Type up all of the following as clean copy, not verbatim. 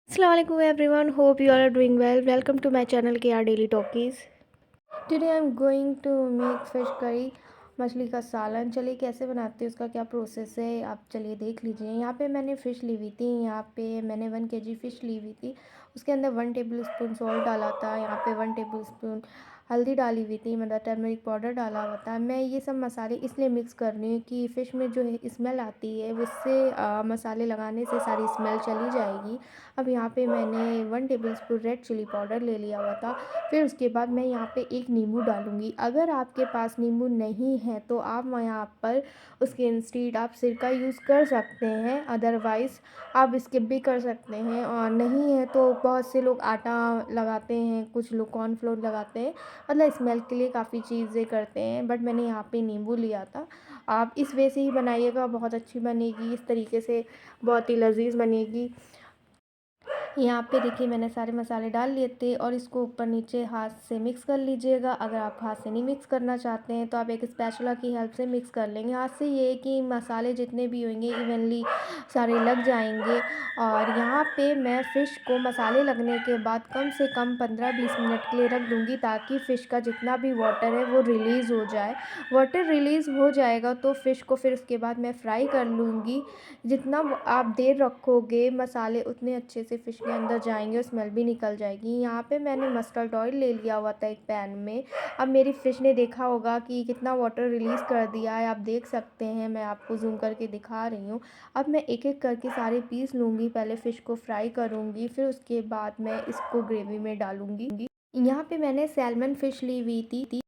Assalamu alaikum everyone. Hope you all are doing well. Welcome to my channel KR Daily Talkies. Today I'm going to make fish curry, मछली का सालन। चलिए कैसे बनाते हैं, उसका क्या प्रोसेस है, आप चलिए देख लीजिए। यहाँ पे मैंने फ़िश ली हुई थी। यहाँ पे मैंने 1 kg फ़िश ली हुई थी। उसके अंदर 1 टेबल स्पून सॉल्ट डाला था। यहाँ पे 1 टेबल स्पून हल्दी डाली हुई थी, मतलब टर्मरिक पाउडर डाला हुआ था। मैं ये सब मसाले इसलिए मिक्स कर रही हूँ कि फ़िश में जो स्मेल आती है उससे मसाले लगाने से सारी स्मेल चली जाएगी। अब यहाँ पे मैंने 1 tablespoon red chilli powder ले लिया हुआ था। फिर उसके बाद मैं यहाँ पे एक नींबू डालूँगी। अगर आपके पास नींबू नहीं है तो आप यहाँ पर उसके इंस्टेड आप सिरका यूज़ कर सकते हैं, अदरवाइज़ आप स्किप भी कर सकते हैं। और नहीं है तो बहुत से लोग आटा लगाते हैं, कुछ लोग कॉर्नफ्लोर लगाते हैं, मतलब स्मेल के लिए काफ़ी चीज़ें करते हैं। बट मैंने यहाँ पे नींबू लिया था। आप इस वे से ही बनाइएगा, बहुत अच्छी बनेगी। इस तरीके से बहुत ही लज़ीज़ बनेगी। यहाँ पे देखिए मैंने सारे मसाले डाल लिए थे और इसको ऊपर नीचे हाथ से मिक्स कर लीजिएगा। अगर आप हाथ से नहीं मिक्स करना चाहते हैं तो आप एक स्पैचुला की हेल्प से मिक्स कर लेंगे। हाथ से ये है कि मसाले जितने भी होंगे इवनली सारे लग जाएंगे। और यहाँ पे मैं फ़िश को मसाले लगने के बाद कम से कम 15-20 मिनट के लिए रख दूँगी, ताकि फ़िश का जितना भी वाटर है वो रिलीज़ हो जाए। वाटर रिलीज़ हो जाएगा तो फ़िश को फिर उसके बाद मैं फ्राई कर लूँगी। जितना आप देर रखोगे मसाले उतने अच्छे से फ़िश के अंदर जाएंगे और स्मेल भी निकल जाएगी। यहाँ पे मैंने मस्टर्ड ऑयल ले लिया हुआ था एक पैन में। अब मेरी फ़िश ने देखा होगा कि कितना वाटर रिलीज़ कर दिया है, आप देख सकते हैं, मैं आपको जूम करके दिखा रही हूँ। अब मैं एक एक करके सारे पीस लूँगी, पहले फ़िश को फ्राई करूँगी, फिर उसके बाद मैं इसको ग्रेवी में डालूँगी। यहाँ पे मैंने सैल्मन फ़िश ली हुई थी।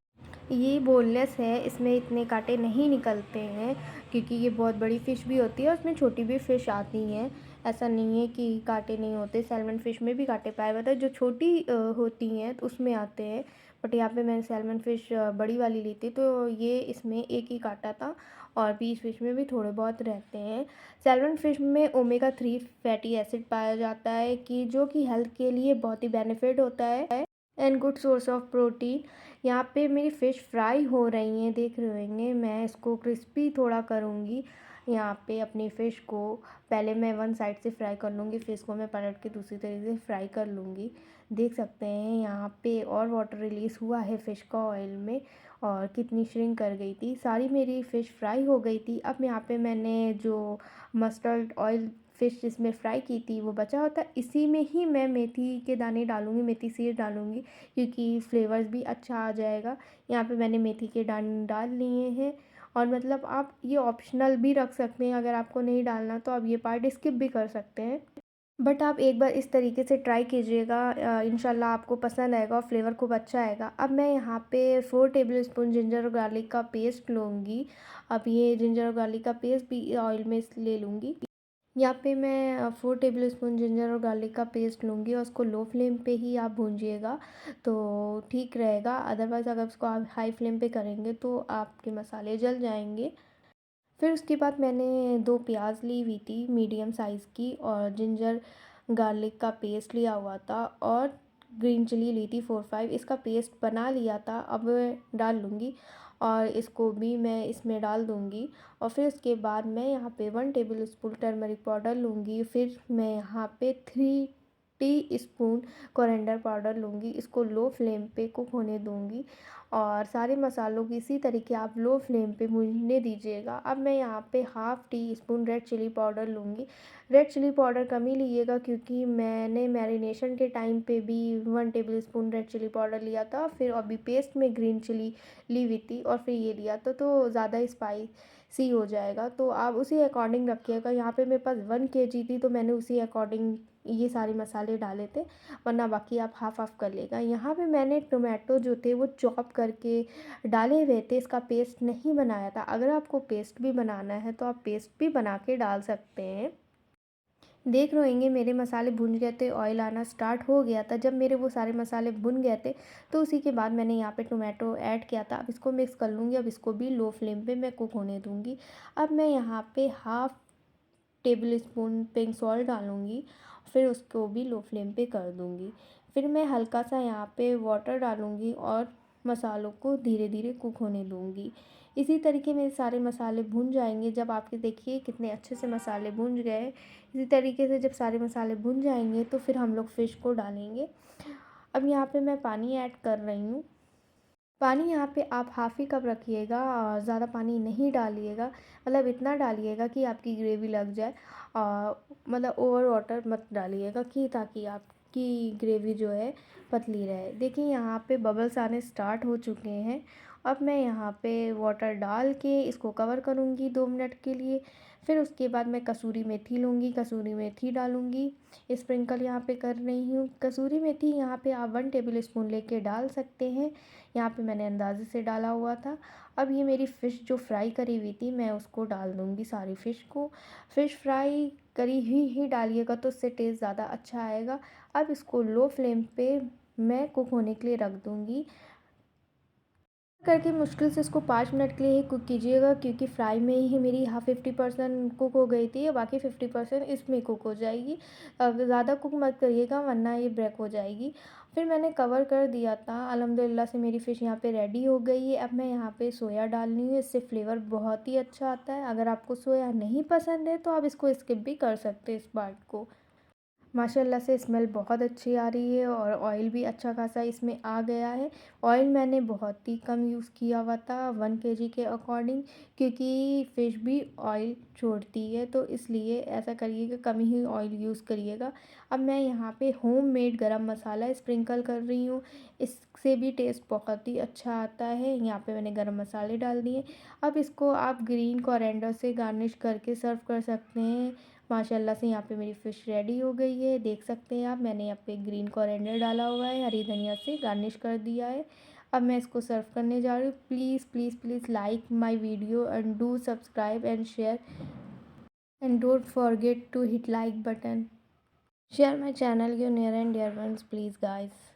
ये बोनलेस है, इसमें इतने कांटे नहीं निकलते हैं क्योंकि ये बहुत बड़ी फ़िश भी होती है और उसमें छोटी भी फ़िश आती हैं। ऐसा नहीं है कि कांटे नहीं होते, सैल्मन फ़िश में भी कांटे पाए जाते हैं। जो छोटी होती हैं तो उसमें आते हैं, बट यहाँ पे मैंने सैल्मन फ़िश बड़ी वाली ली थी तो ये इसमें एक ही कांटा था और बीच बीच में भी थोड़े बहुत रहते हैं। सैल्मन फ़िश में ओमेगा 3 फैटी एसिड पाया जाता है कि जो कि हेल्थ के लिए बहुत ही बेनिफिट होता है and good source of protein. यहाँ पे मेरी फ़िश फ्राई हो रही हैं, देख रहे होंगे। मैं इसको क्रिस्पी थोड़ा करूँगी। यहाँ पे अपनी फ़िश को पहले मैं वन साइड से फ्राई कर लूँगी, फिर इसको मैं पलट के दूसरी तरीके से फ्राई कर लूँगी। देख सकते हैं यहाँ पे और वाटर रिलीज़ हुआ है फ़िश का ऑयल में और कितनी श्रिंक कर गई थी। सारी मेरी फ़िश फ्राई हो गई थी। अब यहाँ पे मैंने जो मस्टर्ड ऑयल फ़िश जिसमें फ्राई की थी वो बचा होता है, इसी में ही मैं मेथी के दाने डालूँगी, मेथी सीड डालूँगी क्योंकि फ्लेवर्स भी अच्छा आ जाएगा। यहाँ पे मैंने मेथी के दाने डाल लिए हैं और मतलब आप ये ऑप्शनल भी रख सकते हैं, अगर आपको नहीं डालना तो आप ये पार्ट स्किप भी कर सकते हैं। बट आप एक बार इस तरीके से ट्राई कीजिएगा, इंशाल्लाह आपको पसंद आएगा और फ्लेवर खूब अच्छा आएगा। अब मैं यहाँ पे 4 टेबल स्पून जिंजर और गार्लिक का पेस्ट लूँगी। अब ये जिंजर और गार्लिक का पेस्ट भी ऑयल में ले लूँगी। यहाँ पे मैं 4 टेबल स्पून जिंजर और गार्लिक का पेस्ट लूँगी और उसको लो फ्लेम पे ही आप भूंजिएगा तो ठीक रहेगा। अदरवाइज़ अगर उसको आप हाई फ्लेम पे करेंगे तो आपके मसाले जल जाएंगे। फिर उसके बाद मैंने 2 प्याज ली हुई थी मीडियम साइज़ की और जिंजर गार्लिक का पेस्ट लिया हुआ था और ग्रीन चिली ली थी 4-5। इसका पेस्ट बना लिया था, अब डाल लूँगी और इसको भी मैं इसमें डाल दूँगी। और फिर उसके बाद मैं यहाँ पे 1 टेबल स्पून टर्मरिक पाउडर लूँगी। फिर मैं यहाँ पे 3 टी स्पून कोरिएंडर पाउडर लूँगी। इसको लो फ्लेम पे कुक होने दूँगी और सारे मसालों की इसी तरीके आप लो फ्लेम पे भूनने दीजिएगा। अब मैं यहाँ पे half teaspoon red chilli powder लूँगी। रेड चिली पाउडर कम ही लीजिएगा क्योंकि मैंने मैरिनेशन के टाइम पे भी 1 tablespoon red chilli powder लिया था, फिर अभी पेस्ट में ग्रीन चिली ली हुई थी और फिर ये लिया था तो ज़्यादा स्पाइसी हो जाएगा, तो आप उसी अकॉर्डिंग रखिएगा। यहाँ पे मेरे पास 1 kg थी तो मैंने उसी अकॉर्डिंग ये सारे मसाले डाले थे, वरना बाकी आप हाफ़ हाफ़ कर लेगा। यहाँ पे मैंने टोमेटो जो थे वो चॉप करके डाले हुए थे, इसका पेस्ट नहीं बनाया था। अगर आपको पेस्ट भी बनाना है तो आप पेस्ट भी बना के डाल सकते हैं। देख रहे होंगे मेरे मसाले भुन गए थे, ऑयल आना स्टार्ट हो गया था। जब मेरे वो सारे मसाले भुन गए थे तो उसी के बाद मैंने यहाँ पे टोमेटो ऐड किया था। अब इसको मिक्स कर लूँगी, अब इसको भी लो फ्लेम पे मैं कुक होने दूँगी। अब मैं यहाँ पे half table spoon pink salt डालूँगी, फिर उसको भी लो फ्लेम पे कर दूँगी। फिर मैं हल्का सा यहाँ पे वाटर डालूँगी और मसालों को धीरे धीरे कुक होने दूँगी। इसी तरीके मेरे सारे मसाले भुन जाएंगे। जब आपके देखिए कितने अच्छे से मसाले भुन गए, इसी तरीके से जब सारे मसाले भुन जाएंगे तो फिर हम लोग फ़िश को डालेंगे। अब यहाँ पे मैं पानी ऐड कर रही हूँ। पानी यहाँ पे आप हाफ़ ही कप रखिएगा और ज़्यादा पानी नहीं डालिएगा, मतलब इतना डालिएगा कि आपकी ग्रेवी लग जाए। मतलब ओवर वाटर मत डालिएगा कि ताकि आपकी ग्रेवी जो है पतली रहे। देखिए यहाँ पे बबल्स आने स्टार्ट हो चुके हैं। अब मैं यहाँ पे वाटर डाल के इसको कवर करूँगी 2 मिनट के लिए। फिर उसके बाद मैं कसूरी मेथी लूँगी, कसूरी मेथी डालूँगी, स्प्रिंकल यहाँ पे कर रही हूँ। कसूरी मेथी यहाँ पे आप 1 टेबल स्पून लेके डाल सकते हैं। यहाँ पे मैंने अंदाज़े से डाला हुआ था। अब ये मेरी फ़िश जो फ्राई करी हुई थी मैं उसको डाल दूँगी सारी फ़िश को। फ़िश फ्राई करी हुई ही डालिएगा तो उससे टेस्ट ज़्यादा अच्छा आएगा। अब इसको लो फ्लेम पे मैं कुक होने के लिए रख दूँगी। करके मुश्किल से इसको 5 मिनट के लिए ही कुक कीजिएगा, क्योंकि फ्राई में ही मेरी 50% कुक हो गई थी, बाकी 50% इसमें कुक हो जाएगी। ज़्यादा कुक मत करिएगा वरना ये ब्रेक हो जाएगी। फिर मैंने कवर कर दिया था। अल्हम्दुलिल्लाह से मेरी फ़िश यहाँ पे रेडी हो गई है। अब मैं यहाँ पे सोया डाल रही हूँ, इससे फ्लेवर बहुत ही अच्छा आता है। अगर आपको सोया नहीं पसंद है तो आप इसको स्किप भी कर सकते हैं इस पार्ट को। माशाल्लाह से स्मेल बहुत अच्छी आ रही है और ऑयल भी अच्छा खासा इसमें आ गया है। ऑयल मैंने बहुत ही कम यूज़ किया हुआ था 1 केजी के अकॉर्डिंग, क्योंकि फ़िश भी ऑयल छोड़ती है, तो इसलिए ऐसा करिएगा कम ही ऑयल यूज़ करिएगा। अब मैं यहाँ पे होममेड गरम मसाला स्प्रिंकल कर रही हूँ, इससे भी टेस्ट बहुत ही अच्छा आता है। यहाँ पे मैंने गरम मसाले डाल दिए। अब इसको आप ग्रीन कोरिएंडर से गार्निश करके सर्व कर सकते हैं। माशाल्लाह से यहाँ पे मेरी फ़िश रेडी हो गई है, देख सकते हैं आप। मैंने यहाँ पे ग्रीन कोरिएंडर डाला हुआ है, हरी धनिया से गार्निश कर दिया है। अब मैं इसको सर्व करने जा रही हूँ। Please please please like my video and do subscribe and share and don't forget to hit like button. Share my channel your near and dear ones please guys.